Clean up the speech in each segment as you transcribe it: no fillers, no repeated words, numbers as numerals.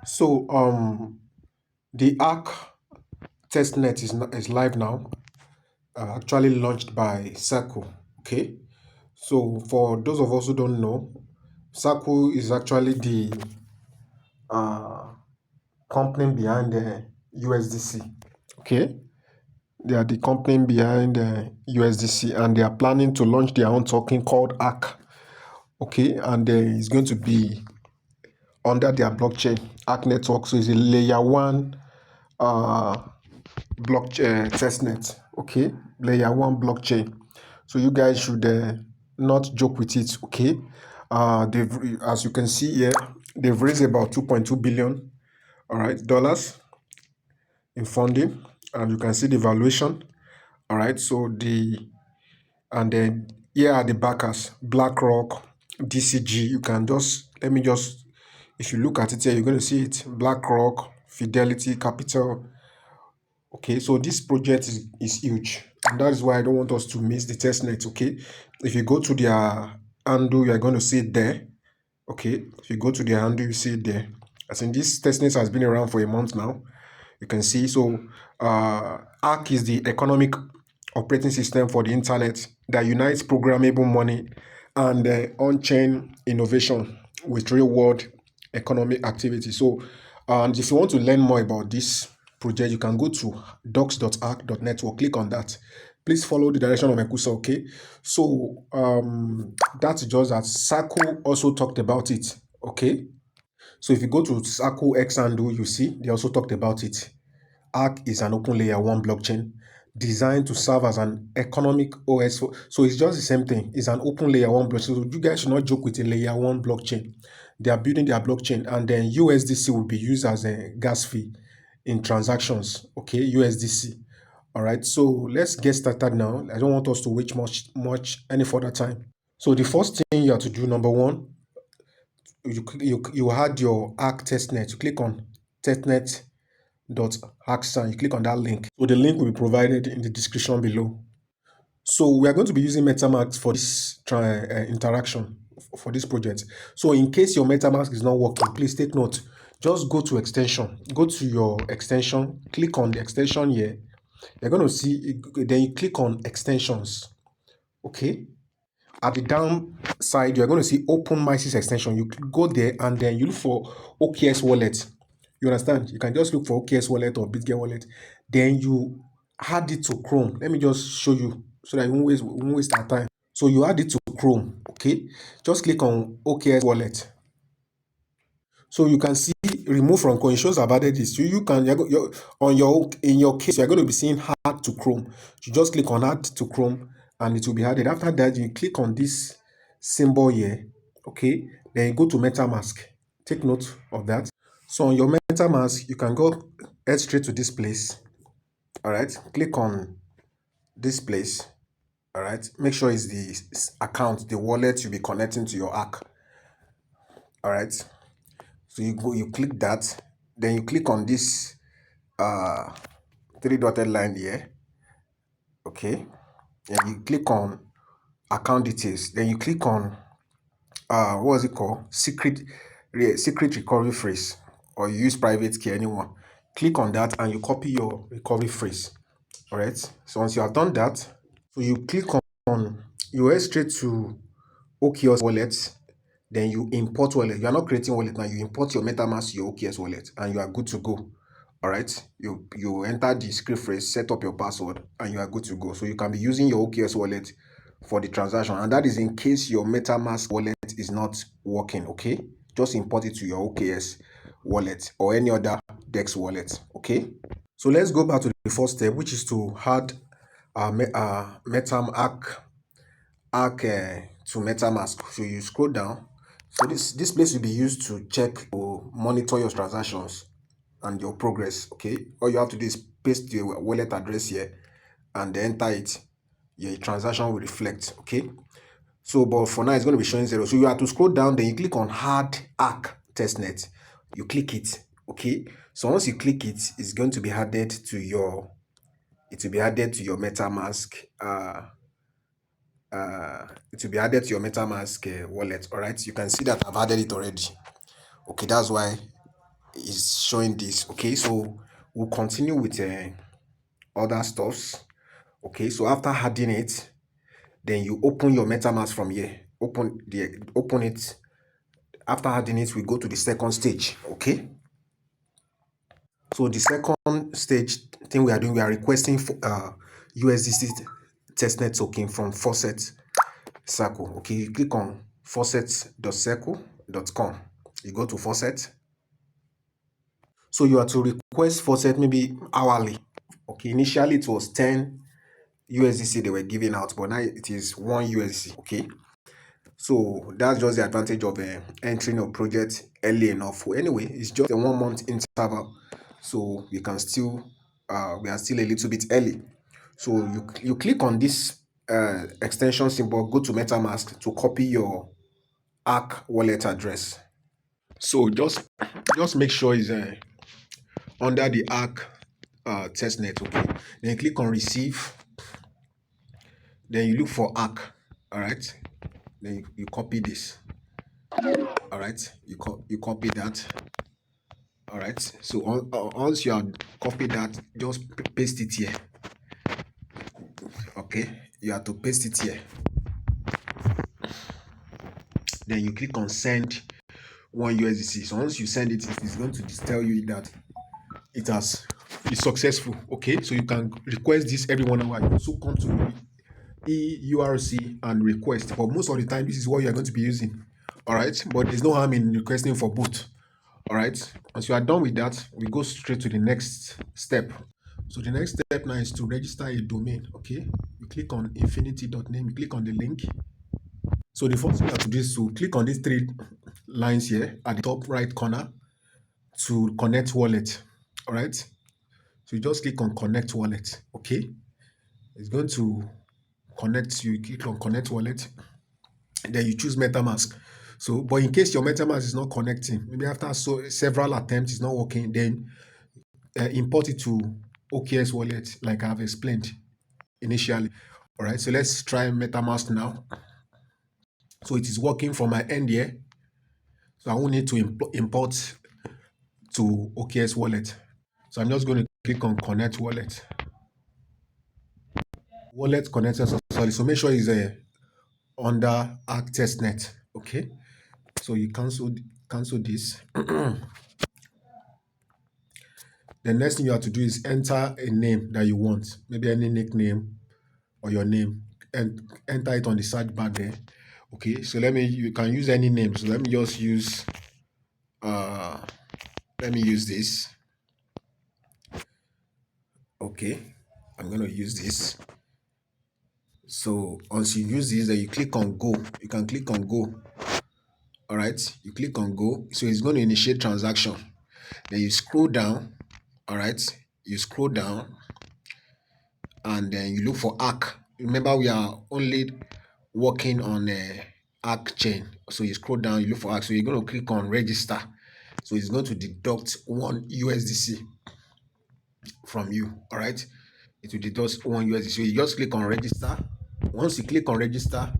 So the Arc Testnet is live now, actually launched by Circle. Okay, so for those of us who don't know, Circle is actually the uh, company behind the USDC. Okay, they are the company behind USDC, and they are planning to launch their own token called Arc. Okay, and it's going to be under their blockchain, Arc Network. So it's a layer 1 uh, blockchain testnet. Okay, layer 1 blockchain. So you guys should not joke with it. Okay, they've, as you can see here, they've raised about 2.2 billion, all right, dollars in funding, and you can see the valuation. All right, so and then here are the backers: BlackRock, DCG. You can just let me just, if you look at it here, you're going to see it: BlackRock, Fidelity Capital. Okay, so this project is huge, and that is why I don't want us to miss the testnet. Okay, if you go to their handle, you are going to see it there. Okay, if you go to their handle, you see it there. I think this testnet has been around for a month now. You can see. So Arc is the economic operating system for the internet that unites programmable money and on-chain innovation with real-world economic activity. So, and if you want to learn more about this project, you can go to docs.arc.network. Click on that. Please follow the direction of Ekusa. Okay. So that's just that. Sako also talked about it. Okay. So if you go to Sako X handle, you see they also talked about it. Arc is an open layer 1 blockchain designed to serve as an economic OS. So it's just the same thing. It's an open layer 1 blockchain. So you guys should not joke with a layer 1 blockchain. They are building their blockchain, and then USDC will be used as a gas fee in transactions. Okay, USDC. All right. So let's get started now. I don't want us to waste much any further time. So the first thing you have to do, number one, you had your Arc testnet. You click on testnet.arcscan. You click on that link. So the link will be provided in the description below. So we are going to be using MetaMask for this interaction for this project. So in case your MetaMask is not working, please take note. Just go to extension. Go to your extension. Click on the extension here. You're going to see. Then you click on extensions. Okay. At the down side, you're going to see Open MySys extension. You go there and then you look for OKS wallet. You understand? You can just look for OKS wallet or BitGet wallet. Then you add it to Chrome. Let me just show you so that you won't waste our time. So you add it to Chrome. Okay. Just click on OKS wallet. So you can see remove from Chrome. It shows I've added this. So you can in your case, you're going to be seeing add to Chrome. You just click on add to Chrome and it will be added. After that, you click on this symbol here. Okay. Then you go to MetaMask. Take note of that. So on your MetaMask, you can go head straight to this place. All right. Click on this place. All right. Make sure it's the account, the wallet you'll be connecting to your Arc. All right. So you click that, then you click on this three dotted line here. Okay. And you click on account details. Then you click on what is it called? Secret recovery phrase, or you use private key, anyone. Click on that and you copy your recovery phrase. All right. So once you have done that, so you click on you head straight to OKS wallet. Then you import wallet. You are not creating wallet now. You import your MetaMask, your OKS wallet, and you are good to go. All right. You enter the script phrase, set up your password, and you are good to go. So you can be using your OKS wallet for the transaction, and that is in case your MetaMask wallet is not working. Okay. Just import it to your OKS wallet or any other DEX wallet. Okay. So let's go back to the first step, which is to add MetaMask to MetaMask. So you scroll down. So this place will be used to check or monitor your transactions and your progress. Okay, all you have to do is paste your wallet address here and enter it. Your transaction will reflect. Okay, so but for now it's going to be showing 0. So you have to scroll down, then you click on Add Arc Testnet. You click it. Okay, so once you click it, it's going to be added to your MetaMask it will be added to your MetaMask wallet. All right, you can see that I've added it already. Okay, that's why is showing this. Okay, so we'll continue with other stuffs. Okay, so after adding it, then you open your MetaMask from here. Open it. After adding it, we go to the second stage. Okay, so the second stage thing we are doing, we are requesting for USDC testnet token from Faucet Circle. Okay, you click on faucet.circle.com. You go to Faucet. So you are to request Faucet maybe hourly. Okay, initially it was 10 USDC they were giving out, but now it is 1 USDC. Okay, so that's just the advantage of entering your project early enough. Well, anyway, it's just a 1 month interval, so we can still we are still a little bit early. So you click on this extension symbol, go to MetaMask to copy your Arc wallet address. So just make sure it's under the Arc testnet. Okay, then click on receive, then you look for Arc. All right, then you copy this. All right, you copy that. All right, so once you have copied that, just paste it here. Okay, you have to paste it here, then you click on send 1 USDC. So once you send it, it's going to just tell you that it's successful. Okay, so you can request this every 1 hour. You also come to EURC and request, but most of the time this is what you are going to be using. All right, but there's no harm in requesting for both. All right, once you are done with that, we go straight to the next step. So the next step now is to register a domain. Okay, you click on infinity.name, you click on the link. So the first thing you have to do is to click on these 3 lines here at the top right corner to connect wallet. All right, so you just click on connect wallet. Okay, it's going to connect. You click on connect wallet, then you choose MetaMask. So, but in case your MetaMask is not connecting, maybe after several attempts it's not working, then import it to OKX wallet, like I've explained initially. All right, so let's try MetaMask now. So it is working from my end here. So I won't need to import to OKX wallet. So I'm just going to click on connect wallet. Wallet connected successfully. So make sure it's under Arc Testnet. Okay, so you cancel this. The next thing you have to do is enter a name that you want, maybe any nickname or your name, and enter it on the search bar there. Okay, so you can use any name. So let me just use this. Okay, I'm going to use this. So once you use this, then you click on go. You can click on go. All right, you click on go. So it's going to initiate transaction. Then you scroll down. All right, you scroll down and then you look for Arc. Remember, we are only working on a Arc chain. So you scroll down, you look for Arc. So you're going to click on register. So it's going to deduct 1 USDC from you. All right, it will deduct 1 USDC. So you just click on register. Once you click on register,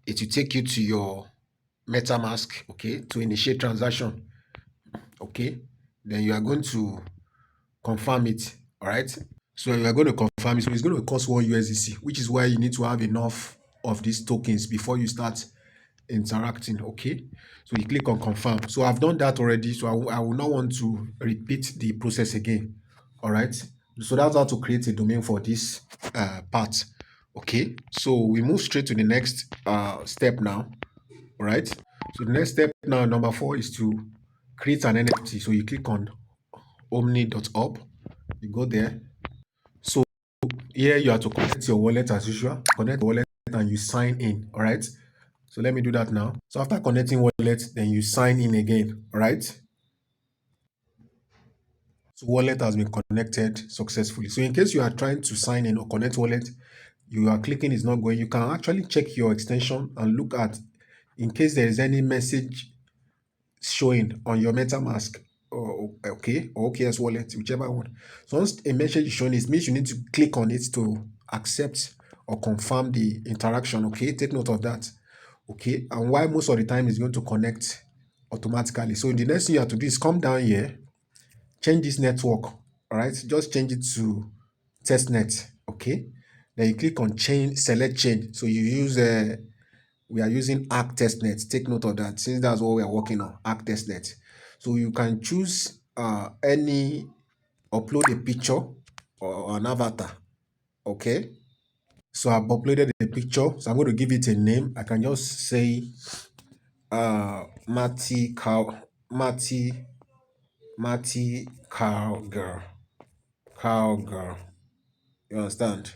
it will take you to your MetaMask, okay, to initiate transaction. Okay, then you are going to confirm it. All right, so you are going to confirm it. So it's going to cost 1 USDC, which is why you need to have enough of these tokens before you start interacting. Okay, so you click on confirm. So I've done that already, so I will not want to repeat the process again. All right, so that's how to create a domain for this part. Okay, so we move straight to the next step now. All right, so the next step now, number 4, is to create an NFT. So you click on omni.hub, you go there. So here you have to connect your wallet as usual. Connect your wallet and you sign in. All right, so let me do that now. So after connecting wallet, then you sign in again. All right, so wallet has been connected successfully. So in case you are trying to sign in or connect wallet, you are clicking is not going, you can actually check your extension and look at, in case there is any message showing on your MetaMask or OKX wallet, whichever one. So once a message is showing, it means you need to click on it to accept or confirm the interaction. Okay, take note of that. Okay, and why most of the time is going to connect automatically. So the next thing you have to do is come down here change this network. All right, just change it to testnet. Okay, then you click on change, select change. So you use we are using Arc Testnet. Take note of that, since that's what we are working on, Arc Testnet. So you can choose any, upload a picture or an avatar. Okay, so I've uploaded the picture, so I'm going to give it a name. I can just say Matty Cowgirl. Cowgirl. You understand?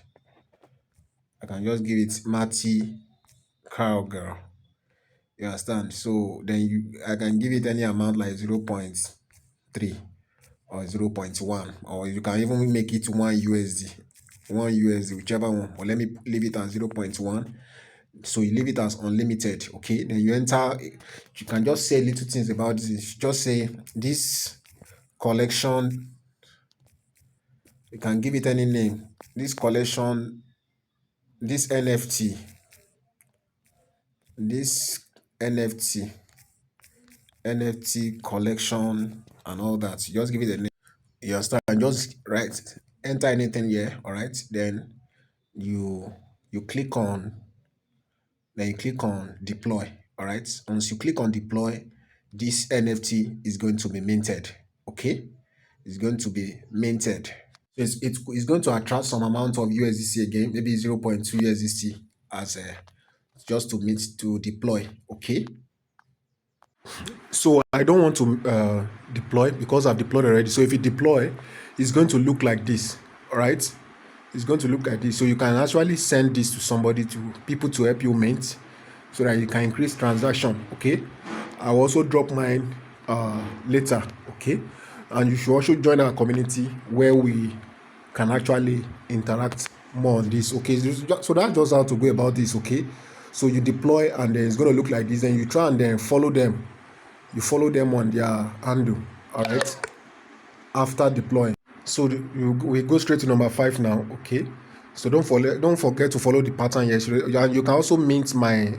I can just give it Matty Cowgirl. You understand? So then I can give it any amount like 0.3 or 0.1, or you can even make it 1 USD. 1 USD, whichever one. Or let me leave it at 0.1. So you leave it as unlimited. Okay, then you enter. You can just say little things about this. Just say this collection. You can give it any name. This collection, this NFT, this NFT, NFT collection, and all that. You just give it a name. You understand? Just write, enter anything here. All right. Then you you click on, then you click on deploy. All right. Once you click on deploy, this NFT is going to be minted. Okay, it's going to be minted. So it's going to attract some amount of USDC again, maybe 0.2 USDC as just to meet to deploy. Okay, so I don't want to deploy because I've deployed already. So if you deploy, it's going to look like this. All right, it's going to look like this. So you can actually send this to somebody, to people to help you mint, so that you can increase transaction. Okay, I'll also drop mine later. Okay, and you should also join our community where we can actually interact more on this. Okay, so that's just how to go about this. Okay, so you deploy and then it's going to look like this, and you try and then follow them. You follow them on their handle. All right, after deploying. So we go straight to number 5 now. Okay, so don't forget to follow the pattern here. So you can also mint my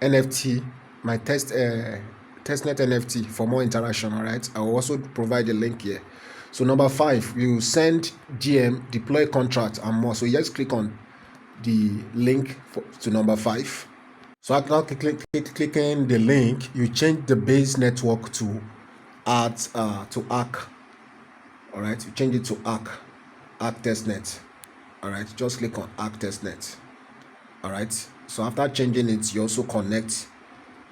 NFT, my testnet NFT for more interaction. All right, I will also provide a link here. So number 5, you send GM, deploy contract, and more. So you just click on the link to number 5. So after clicking the link, you change the base network to Arc. All right, you change it to Arc Testnet. All right, just click on Arc Testnet. All right, so after changing it, you also connect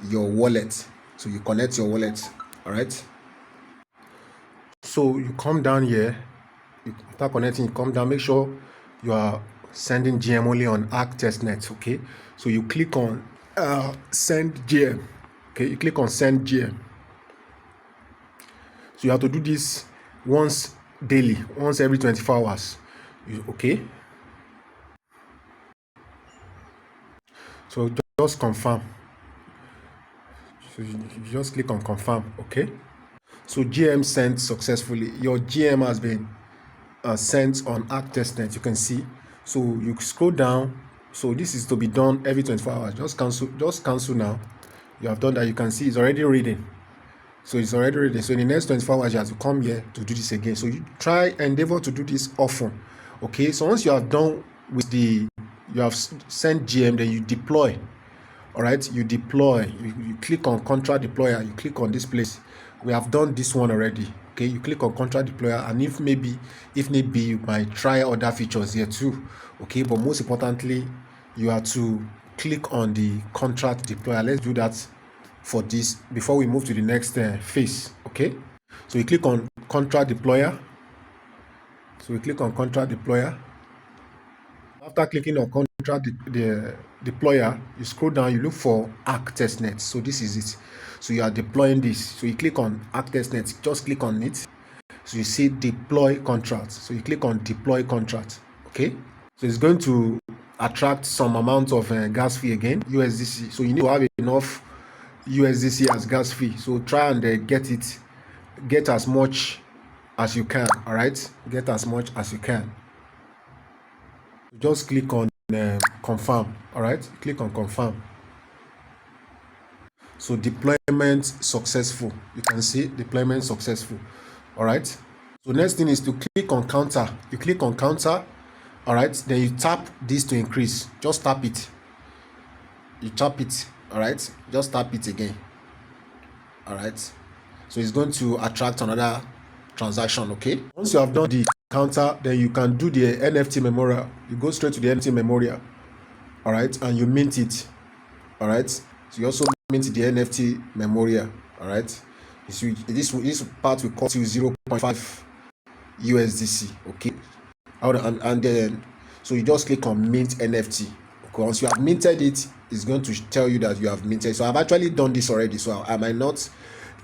your wallet. So you connect your wallet. All right, so you come down here. After connecting, you come down. Make sure you are sending GM only on Arc Testnet. Okay, so you click on send GM. Okay, you click on send GM. So you have to do this once daily, once every 24 hours. Okay, so just confirm. So you just click on confirm. Okay, so GM sent successfully. Your GM has been sent on Arc Testnet. You can see. So you scroll down. So this is to be done every 24 hours. Just cancel now. You have done that. You can see it's already reading. So it's already ready. So in the next 24 hours, you have to come here to do this again. So you endeavor to do this often. Okay, so once you have done with you have sent GM, then you deploy. All right, you deploy. You click on contract deployer. You click on this place. We have done this one already. Okay, you click on contract deployer, and if need be, you might try other features here too. Okay, but most importantly, you have to click on the contract deployer. Let's do that for this before we move to the next phase. Okay, so you click on contract deployer. So we click on contract deployer. After clicking on contract deployer, you scroll down, you look for Arc Testnet. So this is it. So you are deploying this. So you click on Arc Testnet, just click on it. So you see deploy contract. So you click on deploy contract. Okay, so it's going to attract some amount of gas fee again, USDC. So you need to have enough USDC as gas fee. So try and get as much as you can. All right, get as much as you can. Just click on confirm. All right, click on confirm. So deployment successful. You can see deployment successful. All right, So next thing is to click on counter. You click on counter, all right, then you tap this to increase. Just tap it. You tap it, all right, just tap it again, all right. So it's going to attract another transaction. Okay, once you have done the counter, then you can do the NFT memorial. You go straight to the NFT memorial, all right, and you mint it, all right. So you also mint the NFT memorial, all right. This part will cost you 0.5 USDC. Okay, and then so you just click on mint NFT. Once you have minted it, it's going to tell you that you have minted. So I've actually done this already, so I might not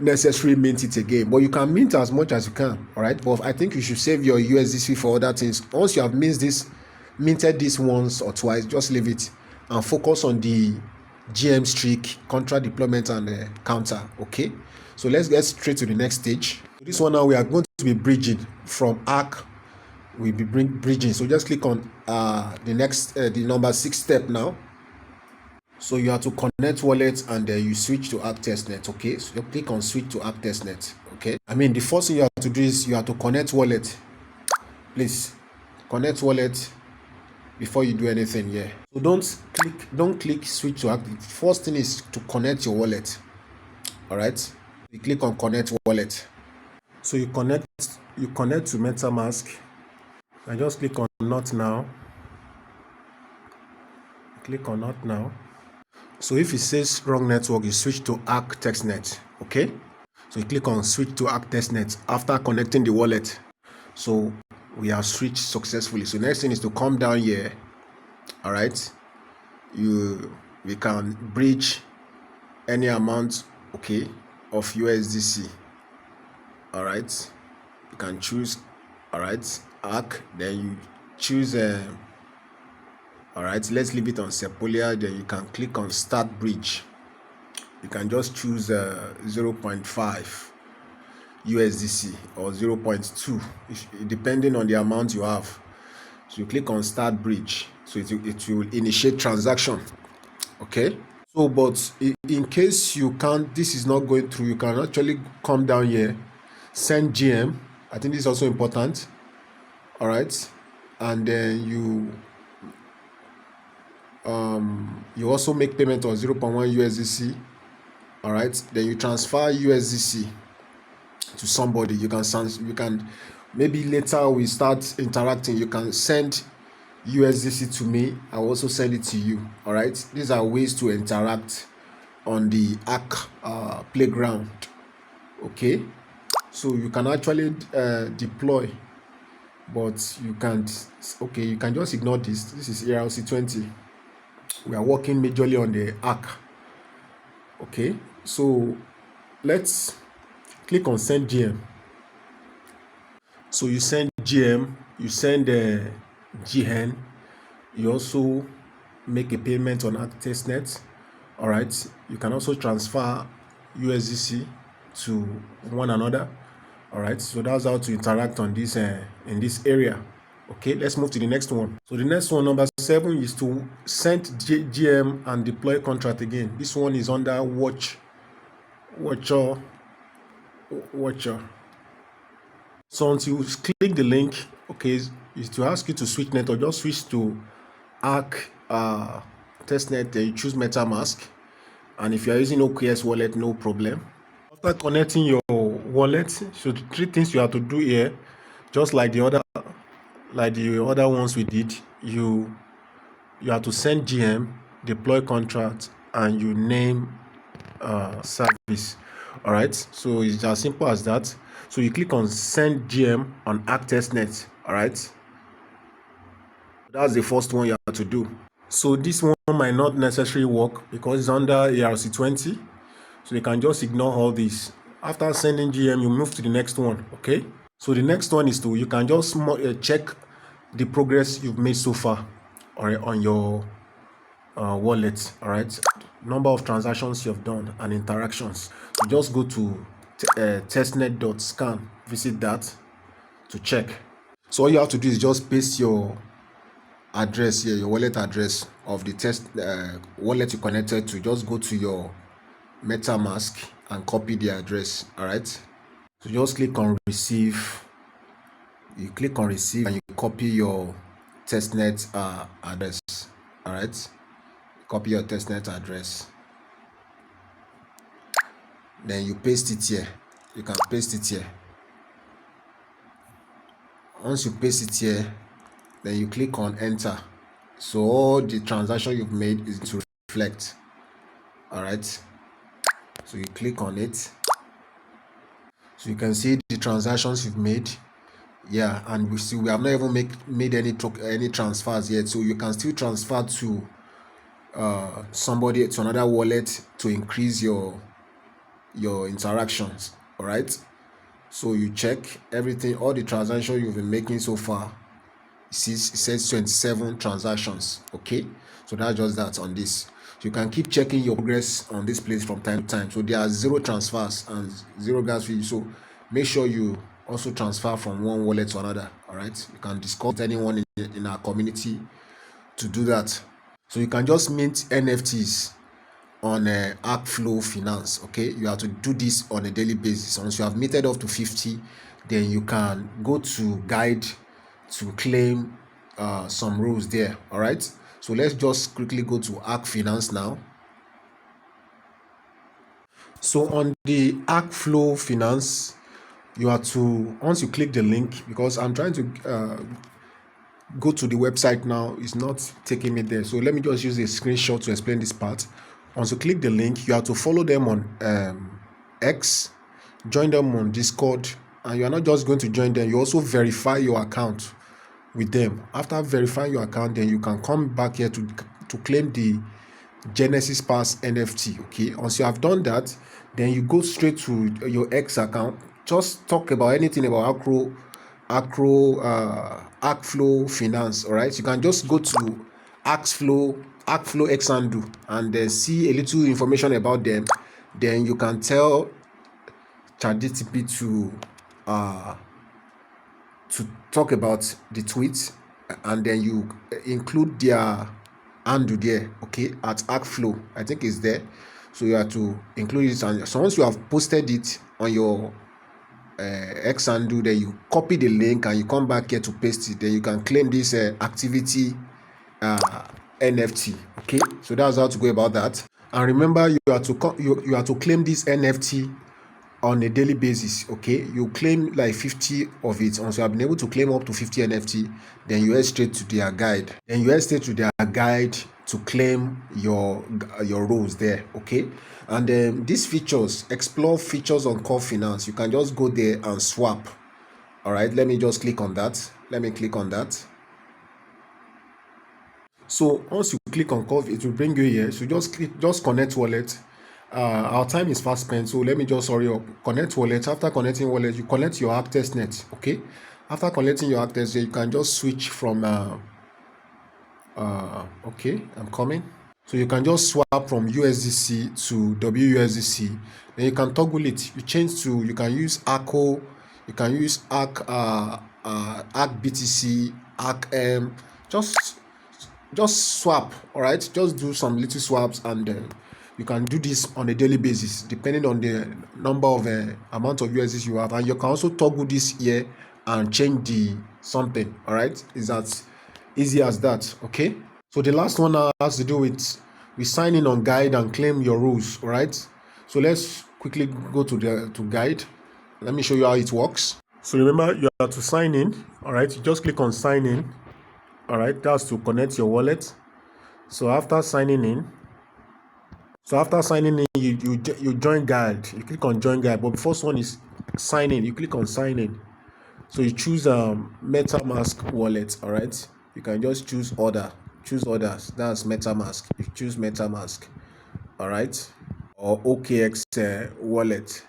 necessarily mint it again, but you can mint as much as you can, all right. But I think you should save your USDC for other things. Once you have minted this once or twice, just leave it and focus on the GM streak, contract deployment, and counter. Okay, so let's get straight to the next stage. This one now, we are going to be bridging from Arc. We'll be bridging, so just click on the number 6 step now. So you have to connect wallet, and then you switch to Arc Testnet. Okay, so you click on switch to Arc Testnet. Okay, I mean, the first thing you have to do is you have to connect wallet. Please connect wallet before you do anything here. So don't click switch to Arc. The first thing is to connect your wallet. All right, you click on connect wallet. So you connect to MetaMask, and just click on not now. Click on not now. So if it says wrong network, you switch to Arc Testnet. Okay, so you click on switch to Arc Testnet after connecting the wallet. So we have switched successfully. So next thing is to come down here. All right, we can bridge any amount, okay, of USDC. All right, you can choose, all right, Arc, then you choose all right, let's leave it on Sepolia. Then you can click on start bridge. You can just choose 0.5 USDC or 0.2, depending on the amount you have. So you click on start bridge, so it will initiate transaction. Okay, so but in case you can't, this is not going through, you can actually come down here, send GM. I think this is also important. All right, and then you also make payment of 0.1 USDC. All right, then you transfer USDC to somebody. You can maybe later we start interacting, you can send USDC to me, I will also send it to you. All right, these are ways to interact on the Arc playground. Okay, so you can actually deploy, but you can't. Okay, you can just ignore this. This is ERC20. We are working majorly on the Arc. Okay, so let's click on send GM. So you send GM, you send GN, you also make a payment on Arc Testnet. All right, you can also transfer USDC to one another. All right, so that's how to interact on this in this area. Okay, let's move to the next one. So the next one, number 7, is to send GM and deploy contract again. This one is under watchoor. So until you click the link, okay, is to ask you to switch network. Just switch to Arc Testnet. Then you choose MetaMask, and if you are using OKS wallet, no problem. After connecting your wallet, so the 3 things you have to do here, just like the other ones we did, you have to send GM, deploy contract, and you name service. All right, so it's as simple as that. So you click on send GM on Arc Testnet. All right, that's the first one you have to do. So this one might not necessarily work because it's under ERC20, so you can just ignore all this. After sending GM, you move to the next one. Okay, so the next one is you can just check the progress you've made so far, all right, on your wallet. All right, number of transactions you've done and interactions. So just go to testnet.scan, visit that to check. So all you have to do is just paste your address here, your wallet address of the wallet you connected to. Just go to your MetaMask and copy the address. All right, so just click on receive You click on receive and you copy your testnet address. All right, copy your testnet address, then you paste it here. You can paste it here. Once you paste it here, then you click on enter. So all the transaction you've made is to reflect. All right, so you click on it, so you can see the transactions you've made. Yeah, and we have not even made any transfers yet, so you can still transfer to somebody, to another wallet, to increase your interactions. All right, so you check everything, all the transactions you've been making so far. It says 27 transactions. Okay, so that's just that on this. So you can keep checking your progress on this place from time to time. So there are 0 transfers and 0 gas fees, so make sure you also transfer from one wallet to another. All right, you can discuss with anyone in our community to do that. So you can just mint NFTs on Arc Finance. Okay, you have to do this on a daily basis. Once you have minted up to 50, then you can go to guide to claim some rules there. All right, so let's just quickly go to Arc Finance now. So on the Arc Finance, you have to, once you click the link, because I'm trying to go to the website now, it's not taking me there, so let me just use a screenshot to explain this part. Once you click the link, you have to follow them on X, join them on Discord, and you are not just going to join them, you also verify your account with them. After verifying your account, then you can come back here to claim the Genesis Pass NFT. Okay, once you have done that, then you go straight to your X account, just talk about anything about Arcflow Finance. All right, you can just go to Arcflow Xandu and then see a little information about them. Then you can tell ChatGPT to talk about the tweet, and then you include their handle there. Okay, at Arcflow, I think it's there, so you have to include it. And so once you have posted it on your X handle, then you copy the link and you come back here to paste it, then you can claim this activity NFT. Okay, so that's how to go about that. And remember, you have to claim this NFT on a daily basis. Okay, you claim like 50 of it. Once you have been able to claim up to 50 NFT, then you head straight to their guide. To claim your roles there. Okay, and these features, explore features on Core Finance, you can just go there and swap. All right, let me just click on that. Let me click on that. So once you click on Core, it will bring you here. So just connect wallet. Our time is fast spent, so let me just hurry up. Connect wallet. After connecting wallet, you connect your Arc Testnet. Okay, after connecting your Arc Testnet, you can just switch from okay, I'm coming. So you can just swap from USDC to WUSDC. Then you can toggle it. You can use ARCO, you can use Arc BTC, Arc M. Just swap. All right, just do some little swaps, and you can do this on a daily basis depending on the number of amount of USDC you have, and you can also toggle this here and change the something. All right, it's as easy as that. Okay, so the last one has to do with sign in on guide and claim your rules. All right, so let's quickly go to guide. Let me show you how it works. So remember, you have to sign in. All right, you just click on sign in. All right, that's to connect your wallet. So after signing in, you join guide. You click on join guide, but the first one is sign in. You click on sign in. So you choose MetaMask wallet. All right, you can just choose others. That's MetaMask. You choose MetaMask. All right, or OKX wallet.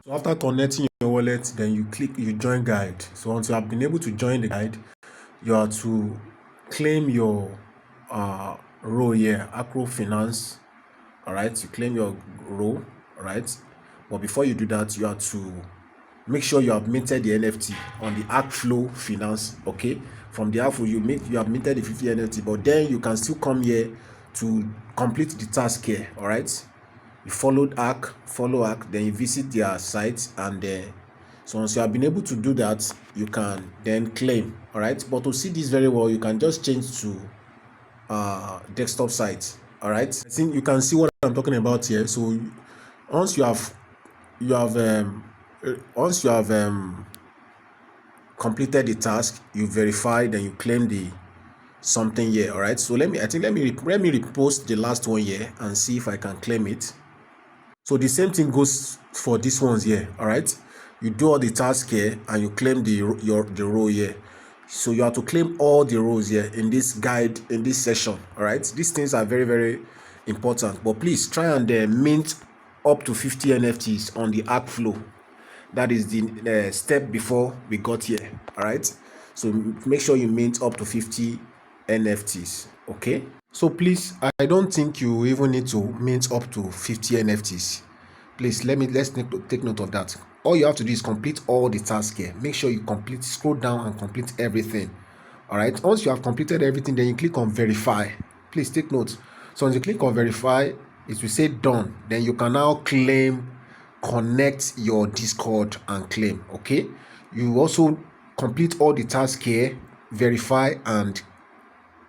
So after connecting your wallet, then you join guide. So once you have been able to join the guide, you have to claim your role here, Acro Finance. All right, you claim your role. All right, but before you do that, you have to make sure you have minted the NFT on the Arc Finance. Okay, from the Arc you have minted the 50 NFT, but then you can still come here to complete the task here. All right, you follow Arc, then you visit their site, and So once you have been able to do that, you can then claim. All right, but to see this very well, you can just change to desktop site. All right, I think you can see what I'm talking about here. So once you have once you have completed the task, you verify, then you claim the something here. All right, so let me repost the last one here and see if I can claim it. So the same thing goes for these ones here. All right, you do all the tasks here and you claim the row here. So you have to claim all the rows here in this guide, in this session. All right, these things are very, very important, but please try and mint up to 50 NFTs on the Arc flow. That is the step before we got here. All right, so make sure you mint up to 50 NFTs. Okay, so please, I don't think you even need to mint up to 50 NFTs. Please let's take note of that. All you have to do is complete all the tasks here. Make sure you complete, scroll down and complete everything. All right, once you have completed everything, then you click on verify. Please take note. So once you click on verify, it will say done. Then you can now claim, connect your Discord and claim. Okay, you also complete all the tasks here, verify and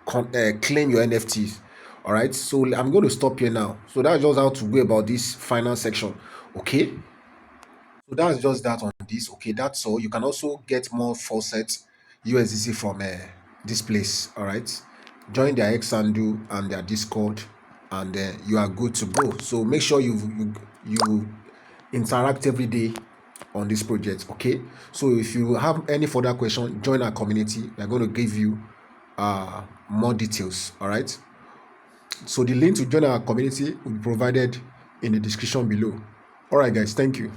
claim your NFTs. All right, so I'm going to stop here now. So that's just how to go about this final section. Okay, so that's just that on this. Okay, that's all. You can also get more faucets USDC from this place. All right, join their X handle and their Discord, and you are good to go. So make sure you interact every day on this project. Okay, so if you have any further question, join our community. We're going to give you more details. All right, so the link to join our community will be provided in the description below. All right, guys, thank you.